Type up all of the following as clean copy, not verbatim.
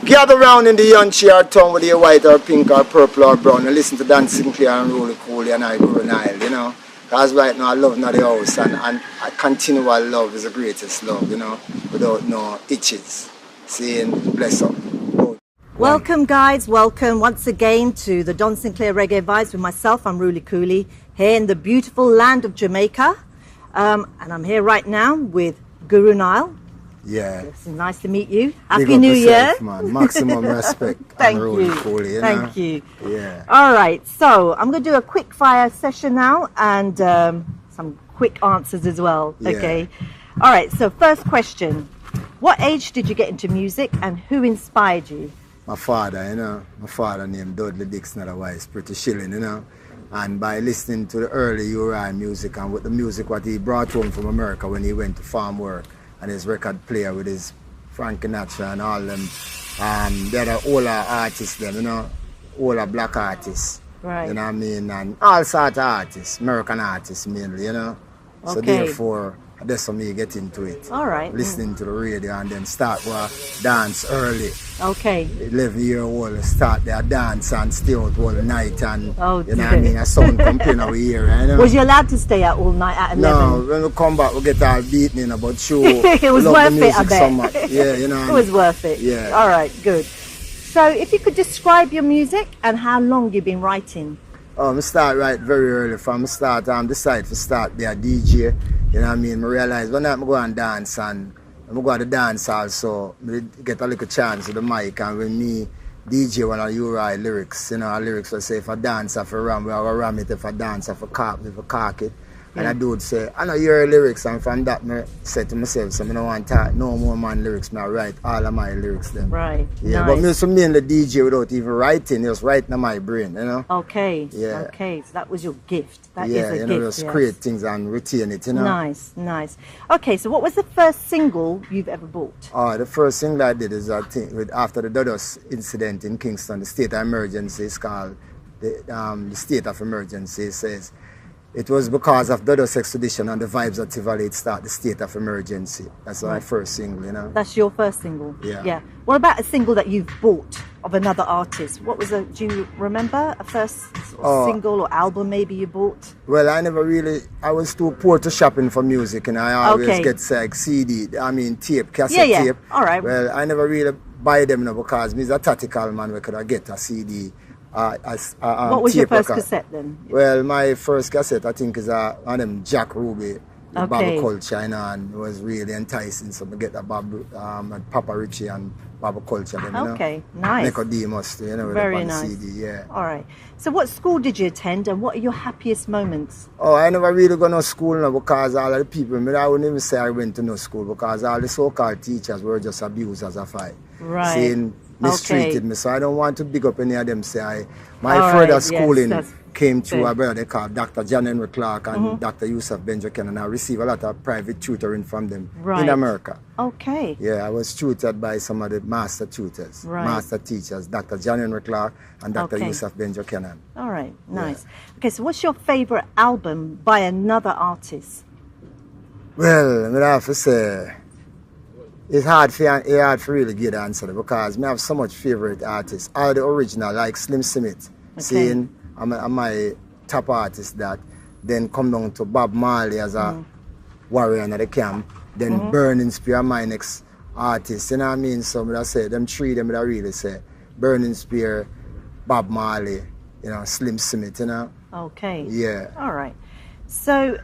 Gather round in the young chair town, whether you're white or pink or purple or brown, and listen to Dan Sinclair and Rolly Cooley and I Guru Nile, you know. Because right now I love not the house, and a continual love is the greatest love, you know, without no itches. Saying bless up. Welcome guys, welcome once again to the Don Sinclair Reggae Vibes with myself. I'm Rolly Cooley here in the beautiful land of Jamaica, and I'm here right now with Guru Nile. Yeah. It's nice to meet you. Happy New Year. Man. Maximum respect. Thank Rolly you. Cooley, you Thank know? you. Yeah. All right, so I'm going to do a quick fire session now and some quick answers as well. Yeah. Okay. All right, so first question. What age did you get into music and who inspired you? My father, you know, my father named Dudley Dixon, otherwise Pretty Shilling, you know. And by listening to the early Uri music and with the music what he brought home from America when he went to farm work and his record player with his Frank Sinatra and all them, they're the older artists then, you know, older black artists. Right. You know what I mean? And all sorts of artists, American artists mainly, you know. So Okay. therefore, that's for me get into it. All right. Listening to the radio and then start dance early. Okay. 11-year-old start their dance and stay out all night and Oh, you know what I mean? A sound complain over here, you know. Was you allowed to stay out all night at 11? No, when we come back we get all beaten in about show. It was love worth the it, I music bet. so much. Yeah, you know. It was worth it. Yeah. All right, good. So if you could describe your music and how long you've been writing. I start right very early. From the start, I decide to start be a DJ. You know what I mean? I realize when I go and dance and I go to dance also, I get a little chance with the mic and when me DJ when I write lyrics, you know, lyrics will say if I dance I for ram, we will ram it, if I dance I for cock it. And I do say, I know your lyrics and from that I said to myself, so I don't want to talk no more man lyrics, I write all of my lyrics then. Right. Yeah, nice. but me so mainly DJ without even writing, just writing in my brain, you know? Okay. Yeah. Okay, so that was your gift. That is Yeah, a you gift. know, just yes. create things and retain it, you know? Nice, nice. Okay, so what was the first single you've ever bought? The first thing I did is I think after the Dodos incident in Kingston, the state of emergency is called the state of emergency. It says it was because of Dodos expedition and the vibes at Tivoli it started the state of emergency. That's my first single, you know. That's your first single? Yeah. Yeah. What about a single that you've bought of another artist? What was do you remember a first single or album maybe you bought? Well, I was too poor to shopping for music and I always Okay. get like tape, cassette Yeah. tape. All right. Well, I never really buy them now because me's a tactical man we could get a CD. What was your tape first record. cassette then? Well, my first cassette I think is one of them Jack Ruby, the Okay. Baba Culture, you know, and it was really enticing. So I get that Papa Richie and Baba Culture, them, you know. Okay, nice. Nicodemus, you know, with Very the nice. CD, yeah. All right. So what school did you attend and what are your happiest moments? Oh, I never really go to school now because all of the people, I wouldn't even say I went to no school because all the so-called teachers were just abusers of I. Right. Saying mistreated Okay. me. So I don't want to big up any of them. My All further right, schooling yes, came through fair. a brother they called Dr. John Henry Clark and Dr. Yusuf Benjamin, and I received a lot of private tutoring from them Right. in America. Okay. Yeah, I was tutored by some of the master tutors, Right. master teachers, Dr. John Henry Clark and Dr. Okay. Yusuf Benjamin. All right. Nice. Okay, so what's your favorite album by another artist? Well, I have to say, it's hard for really get the answer because I have so much favorite artists. All the original, like Slim Smith, saying I'm my top artist that. Then come down to Bob Marley as a warrior in the camp. Then Burning Spear, my next artist. You know what I mean? So I say them three, them I really say Burning Spear, Bob Marley, you know, Slim Smith, you know. Okay. Yeah. All right. So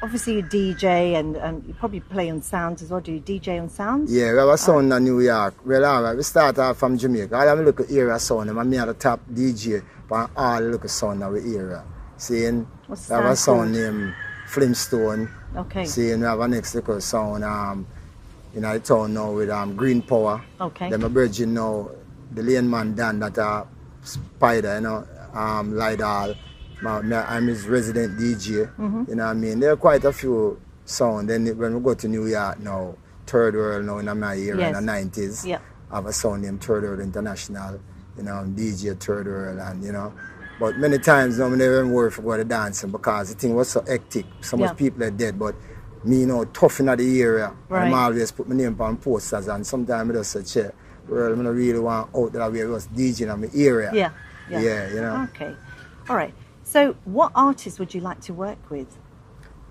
obviously you DJ and you probably play on sounds as well. Do you DJ on sounds? Yeah, we have a sound in New York. Well, all right, we start off from Jamaica. I have a look at area sound. I'm the top DJ for all the local sound in our area. Seeing, What's we have a that sound called? named Flintstone. Okay. Seeing, we have a next little sound in the town now with Green Power. Okay. Then my virgin now, the lane man Dan that Spider, you know, Lidal. I'm his resident DJ, you know what I mean? There are quite a few sound. Then when we go to New York now, Third World now in my era in the 90s, Yeah. I have a sound named Third World International, you know, DJ Third World and, you know. But many times now I never even worry for go to dancing because the thing was so hectic. So much people are dead, but me, you know, tough in the area. Right. I'm always put my name on posters and sometimes I just say, well, I don't really want out there where I was DJing in my area. Yeah. Yeah, you know. Okay. All right. So what artists would you like to work with?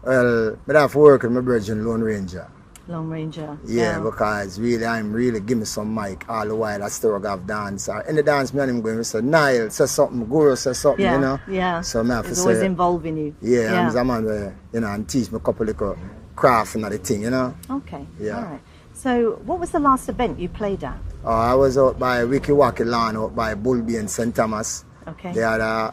Well, I have to work with my brother Lone Ranger. Lone Ranger. Yeah, because really, I'm really give me some mic all the while I still have dance. Or in the dance, me and him going to say, Nile, say something, Guru, say something, Yeah, you know. yeah. So I have to It's say, always involving you. yeah, I'm a man where, you know, and teach me a couple of craft and the thing, you know. Okay. Yeah. All right. So what was the last event you played at? I was out by Wiki Wacky Lawn, out by Bulby and St. Thomas. Okay. They had a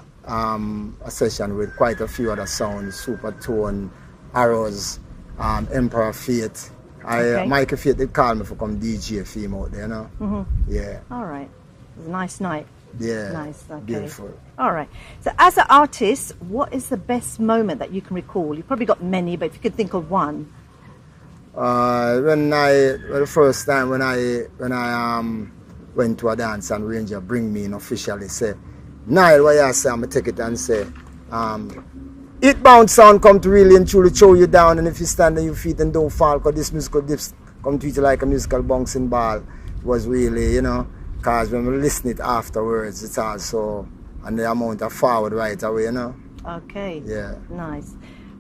session with quite a few other sounds, Supertone, Arrows, Emperor Fate. Okay. Michael Fate did call me for come DJ for him out there, you know. Yeah. All right. It was a nice night. Yeah. Nice. Okay. Beautiful. All right. So as an artist, what is the best moment that you can recall? You've probably got many, but if you could think of one. The first time when I went to a dance and Ranger bring me in officially say, Nile, what you say, I'm gonna take it and say, it bound sound come to really and truly throw you down, and if you stand on your feet and don't fall, because this musical dips come to you like a musical bouncing ball. It was really, you know, because when we listen it afterwards, it's also, and the amount of forward right away, you know. Okay. Yeah. Nice.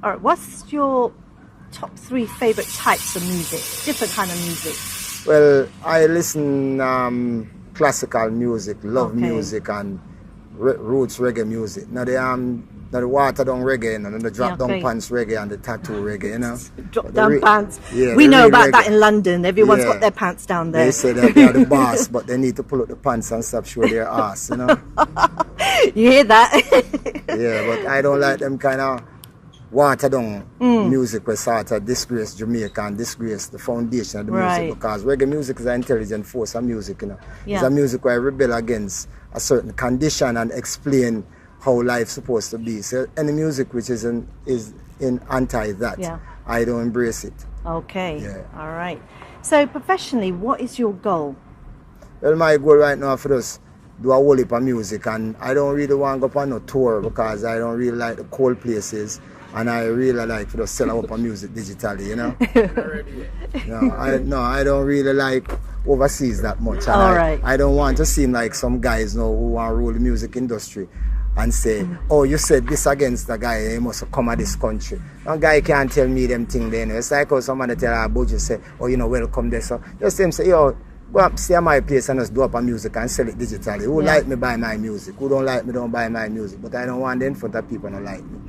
All right. What's your top 3 favorite types of music? Different kind of music. Well, I listen classical music, love Okay. music, and roots reggae music. Now the water down reggae, and the drop down Okay. pants reggae and the tattoo reggae, you know. Drop The down pants. Yeah, We the know real about that reggae. in London. Everyone's Yeah. got their pants down there. They say that they're the boss, but they need to pull up the pants and stop show their ass, you know. You hear that? Yeah, but I don't like them kind of water down music where sort of disgrace Jamaica and disgrace the foundation of the Right. music, because reggae music is an intelligent force of music, you know. Yeah. It's a music where I rebel against a certain condition and explain how life's supposed to be. So any music which is in anti that, Yeah. I don't embrace it. Okay. Yeah. All right. So professionally, what is your goal? Well, my goal right now for us do a whole heap of music, and I don't really want to go on no tour because I don't really like the cold places, and I really like for just sell up on music digitally, you know. I don't really like overseas that much. And All right. I don't want to seem like some guys now who want to rule the music industry and say, oh, you said this against the guy, he must come at this country. No guy can't tell me them things then. It's like how somebody tell our budget say, oh, you know, welcome there. So just them say, yo, go up, stay at my place and just do up a music and sell it digitally. Who like me buy my music? Who don't like me don't buy my music. But I don't want them in front of people don't like me.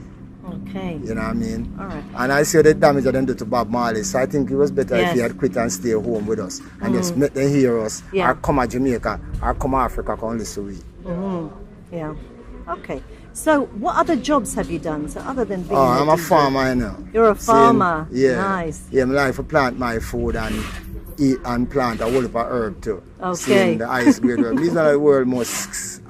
Okay. You know what I mean? All right. And I see the damage that them do to Bob Marley. So I think it was better if Yes. he had quit and stay home with us and just make them hear us, Yeah. or come to Jamaica, or come to Africa, come listen to we. Yeah. Okay. So what other jobs have you done? So other than being Oh, I'm a DJ? farmer, you know. You're a farmer. Yeah. Nice. Yeah, I like to plant my food and eat and plant a whole heap of herb too. Okay. Seeing the highest grade herb. These are the world's most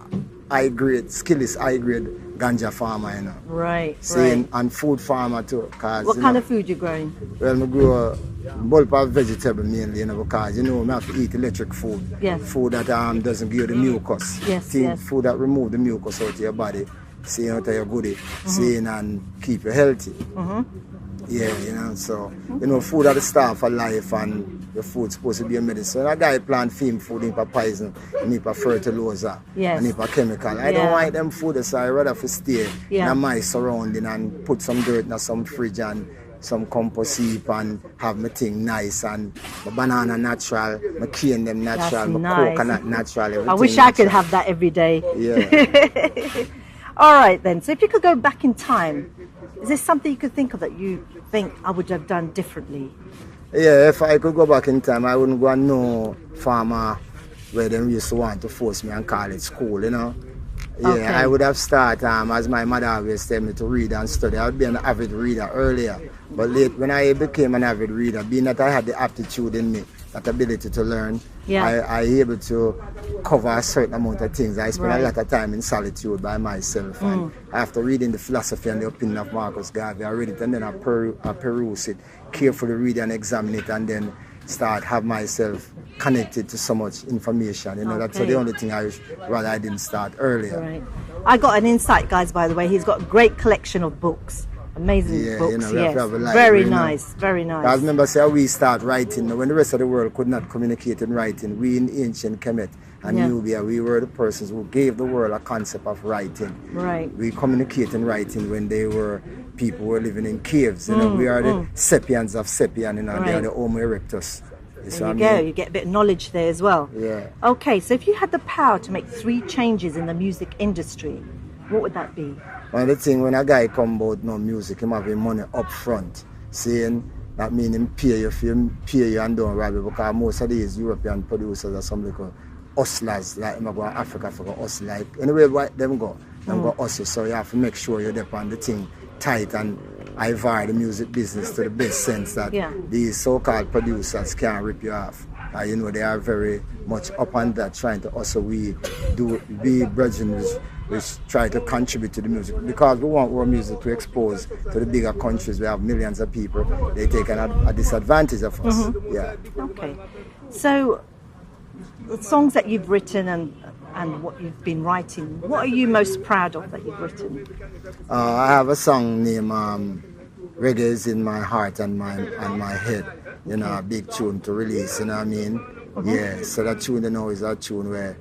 high grade, skillest high grade ganja farmer, you know. Right. Seeing Right. and food farmer too. Cause, What you kind know, of food you growing? Well, I grow a bulk of vegetable mainly, you know, because, you know, I have to eat electric food. Yes. Food that doesn't give you the mucus. Yes, yes. Food that remove the mucus out of your body. Seeing out of your goodie. Seeing and keep you healthy. Yeah, you know, so, you know, food are the star for life, and the food's supposed to be a medicine. A guy plant film food, he need poison, he need fertilizer, Yes. and he need chemical. I Yeah. don't like them food, so I rather for stay Yeah. in my surrounding and put some dirt in some fridge and some compost heap and have my thing nice, and my banana natural, my cane them natural, That's my nice. coconut natural, everything I wish I could natural. have that every day. Yeah. All right then. So if you could go back in time, is there something you could think of that you think I would have done differently? Yeah, if I could go back in time, I wouldn't go and no farmer where them used to want to force me and call it school, you know. Yeah, Okay. I would have started, as my mother always tell me, to read and study. I would be an avid reader earlier. But late, when I became an avid reader, being that I had the aptitude in me, that ability to learn, Yeah. I able to cover a certain amount of things. I spent Right. a lot of time in solitude by myself. And after reading the philosophy and the opinion of Marcus Garvey, I read it and then I peruse it, carefully read and examine it, and then start have myself connected to so much information. You know, that's Okay. the only thing I rather I didn't start earlier. Right. I got an insight, guys, by the way. He's got a great collection of books. Amazing books, you know, we have yes. to have a library, Very you know. nice, very nice. I remember say we start writing when the rest of the world could not communicate in writing. We in ancient Kemet and Yeah. Nubia, we were the persons who gave the world a concept of writing. Right. We communicate in writing when people were living in caves. You know, we are the sapiens of sapien, you know, they are Right. the Homo erectus. There you go. You get a bit of knowledge there as well. Yeah. Okay, so if you had the power to make 3 changes in the music industry, what would that be? One of the thing when a guy come about no music, him have him money up front. Saying that mean him pay you and don't rob you, because most of these European producers are some like hustlers, like him go to Africa for go hustle. Like anyway what them go hustle. So you have to make sure you depend the thing tight and I vary the music business to the best sense that these so-called producers can't rip you off. You know, they are very much up on that, trying to also we brethren which try to contribute to the music, because we want our music to expose to the bigger countries. We have millions of people. They take a disadvantage of us. Yeah. Okay. So the songs that you've written and what you've been writing, what are you most proud of that you've written? I have a song named Reggae is in My Heart and my Head. You know, a big tune to release, you know what I mean? Yeah, so that tune, you know, is a tune where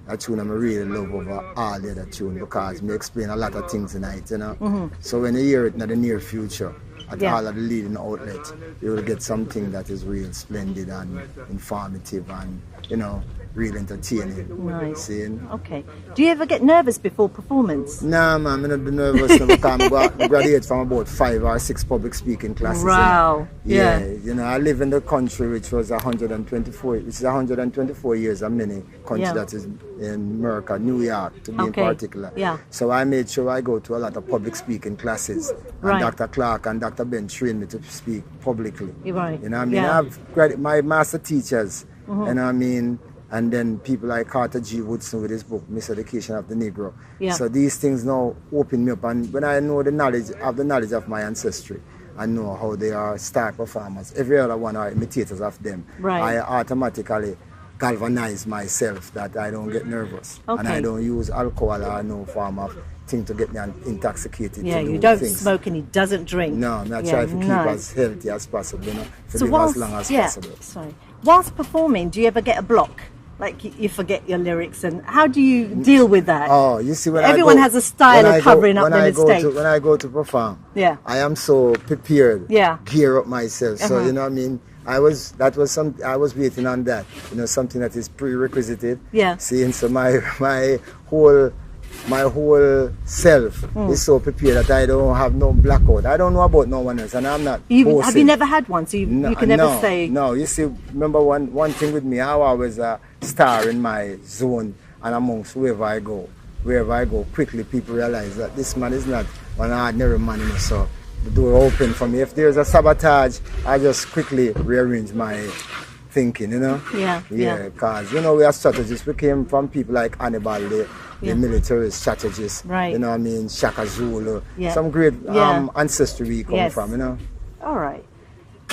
a tune I really love over all the other tune, because me explain a lot of things in it, you know. So when you hear it in the near future, at all of the leading outlets, you will get something that is real splendid and informative and, you know, real entertaining. Nice. Seeing? Okay. Do you ever get nervous before performance? Nah, man, I'm not nervous now, because I graduated from about 5 or 6 public speaking classes. Wow. You know? Yeah, you know, I live in the country which was 124 years a mini country that is in America, New York to be in particular. Yeah. So I made sure I go to a lot of public speaking classes. And Dr. Clark and Dr. Ben trained me to speak publicly. Right. You know what I mean? I have my master teachers, you know what I mean? And then people like Carter G. Woodson with his book, Miseducation of the Negro. Yeah. So these things now open me up. And when I know the knowledge of my ancestry, I know how they are star performers. Every other one are imitators of them. Right. I automatically galvanize myself that I don't get nervous. Okay. And I don't use alcohol or no form of thing to get me intoxicated. Yeah, to do you don't things. smoke and he doesn't drink. No, I try to keep as healthy as possible, you know, to So live as long as possible. Sorry. Whilst performing, do you ever get a block? Like you forget your lyrics, and how do you deal with that? Oh, you see, when everyone has a style of covering up their mistakes. When I go to perform, I am so prepared. Yeah, gear up myself. So you know what I mean. I was waiting on that. You know, something that is prerequisited. Yeah. Seeing so my whole self is so prepared that I don't have no blackout. I don't know about no one else, and I'm not. Have you never had one? So you can never say. No, you see, remember one thing with me, I always star in my zone and amongst wherever I go. Quickly people realize that this man is not an ordinary man, you know, so the door open for me. If there's a sabotage, I just quickly rearrange my thinking, you know. Yeah. Because you know we are strategists. We came from people like Hannibal, the military strategists. Right. You know what I mean? Shaka Zulu. Some great ancestry we come from, you know. All right.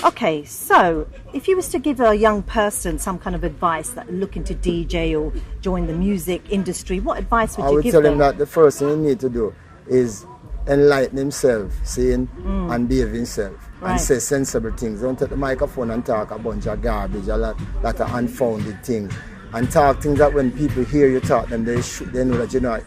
Okay, so if you was to give a young person some kind of advice that looking to DJ or join the music industry, what advice would you give them? I would tell him that the first thing he need to do is enlighten himself, and behave himself, and say sensible things. Don't take the microphone and talk a bunch of garbage, a lot of unfounded things, and talk things that when people hear you talk them, they know that you're not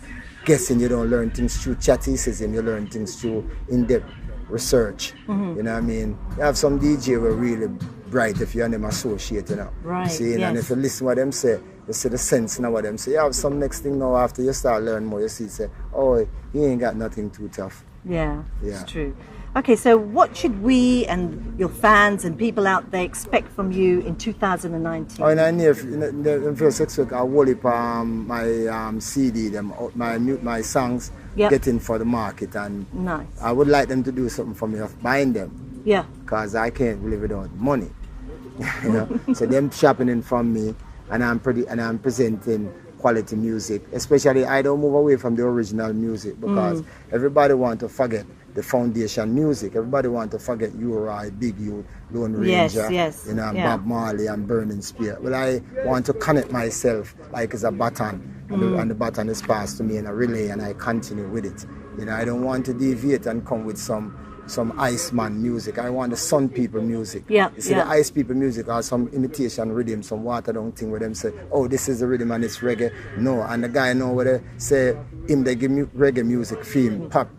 guessing. You don't learn things through chatticism. You learn things through in-depth research. You know what I mean? You have some DJ who are really bright if you and them associate, you know. And if you listen to what them say, you see the sense in what them say. You have some next thing now after you start learning more, you see, say, oh, he ain't got nothing too tough. Yeah, it's true. Okay, so what should we and your fans and people out there expect from you in 2019? In the first 6 weeks, I will heap my CD, my songs, getting for the market, and I would like them to do something for me of buying them. Yeah. Because I can't live without money. You know, so them shopping in from me, and I'm presenting quality music. Especially, I don't move away from the original music, because everybody want to forget the foundation music. Everybody want to forget U-Roy, Big Youth, Lone Ranger, you know, Bob Marley and Burning Spear. Well, I want to connect myself like it's a baton, and the baton is passed to me in a relay, and I continue with it. You know, I don't want to deviate and come with some some Iceman music. I want the Sun people music. Yeah, You see, the Ice people music are some imitation rhythm, some watered down thing where them say, oh, this is the rhythm and it's reggae. No, and the guy know where they say, him they give me reggae music theme, pop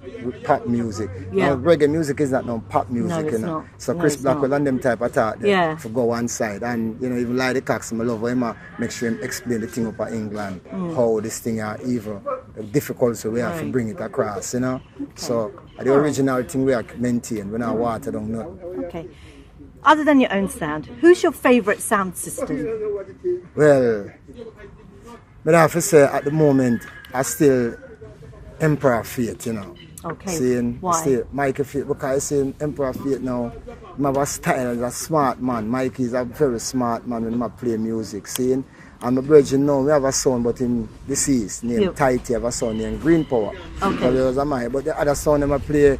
music. Yeah. Now, reggae music is not no pop music, No, it's you know. not. So No, Chris it's Blackwell not. and them type of thought there Yeah. for go one side. And, you know, even like the Cox, I love him, make sure him explain the thing up in England, how this thing are evil, the difficulty we have to Right. bring it across, you know. So the original thing we are maintain, we not water down nothing. Okay. Other than your own sound, who's your favorite sound system? Well, but I have to say at the moment, I still Emperor Faith, you know. Okay. Saying, Why? still Mikey Faith, because I say Emperor Faith now, he have a style, he's a smart man. Mikey is a very smart man when he play music. Saying, and my brother now, we have a son, but him deceased, named Yep. Tighty, have a son named Green Power. Okay. So there was a man, but the other son, them play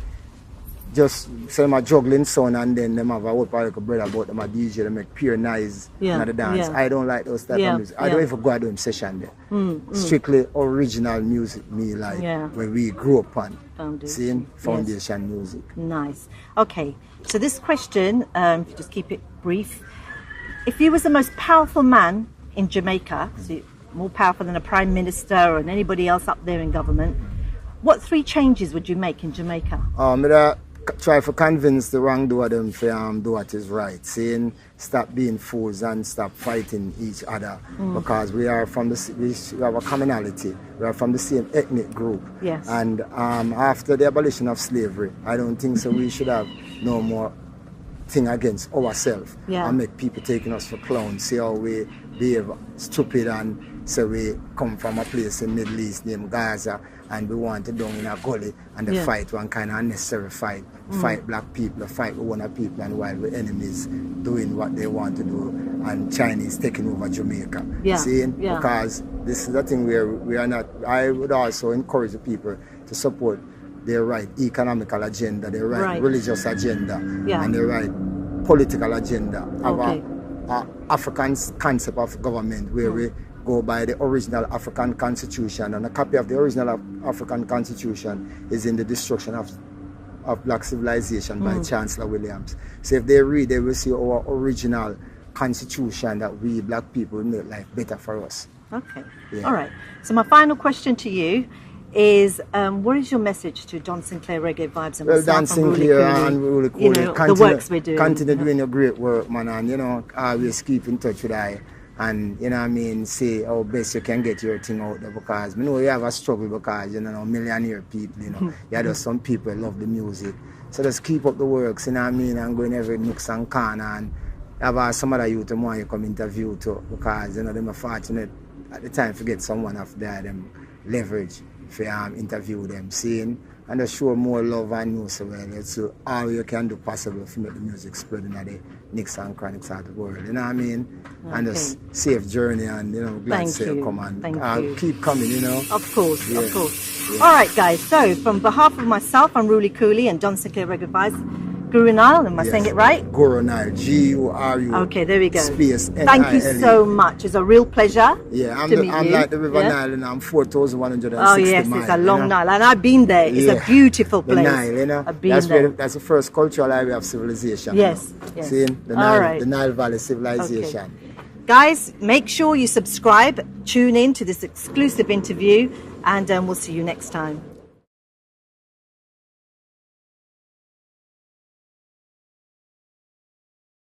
just say my juggling son, and then them have a whole like a brother about them a DJ, they make pure noise Yeah, in the dance. yeah. I don't like those type Yeah, of music. I yeah. don't even go out doing session there. Strictly original music me like Yeah. when we grew up on. Foundation. Seeing foundation music. Nice. Okay. So this question, if you just keep it brief, if you was the most powerful man in Jamaica, so more powerful than a prime minister or anybody else up there in government, what 3 changes would you make in Jamaica? Me try to convince the wrongdoer them to do what is right. Saying stop being fools and stop fighting each other because we are from we have a commonality. We are from the same ethnic group. Yes. And after the abolition of slavery, I don't think so. We should have no more thing against ourselves Yeah. and make people taking us for clowns. See how we behave stupid and say we come from a place in Middle East named Gaza and we want to down in a gully and they Yeah. fight one kind of unnecessary fight. Fight black people, fight one people, and while the enemies doing what they want to do and Chinese taking over Jamaica. Yeah. Seeing? Yeah. Because this is the thing where we are not. I would also encourage the people to support their right economical agenda, their right, Right. religious agenda, Yeah. and their right political agenda of Okay. a African concept of government where we go by the original African constitution, and a copy of the original African constitution is in the destruction of black civilization by Chancellor Williams. So if they read, they will see our original constitution that we black people will make life better for us. Okay. Yeah. All right. So my final question to you is, what is your message to Don Sinclair Reggae Vibes and Well, myself Dan and Sinclair Ruli and Ruli Cooley? You Cooley, know, the works we're doing. continue doing your great work, man, and you know, always keep in touch with I. And you know what I mean, say how best you can get your thing out there because we know you have a struggle because you know millionaire people, you know. Yeah, there's some people love the music. So just keep up the works, you know what I mean, and go in every nooks and corner and have some other youth who want you come interview too because you know them are fortunate at the time to get someone after that them leverage for interview them, seeing and just show more love and know so well. So all you can do possible to make the music spread in the Nicks and Chronics of the world. You know what I mean? And just safe journey and you know glad Thank to see you you. come and Thank you. keep coming, you know. Of course, Yeah. of course. All right, guys. So, from behalf of myself, I'm Ruli Cooley and Don Sinclair Reggae Vibes. Guru Nile, am I saying it right? Guru Nile, G-U-R-U. Okay, there we go. Space Thank you N-I-L-E. so much. It's a real pleasure. Yeah, I'm to meet you. like the River Yeah? Nile and I'm 4,160 Oh yes, miles. it's a long Nile, and I've been there. It's a beautiful The place. Nile, you know. I've been That's there. that's the first cultural highway of civilization. Yes, you know. yes. Seeing the All Nile, right. the Nile Valley civilization. Guys, make sure you subscribe, tune in to this exclusive interview, and we'll see you next time.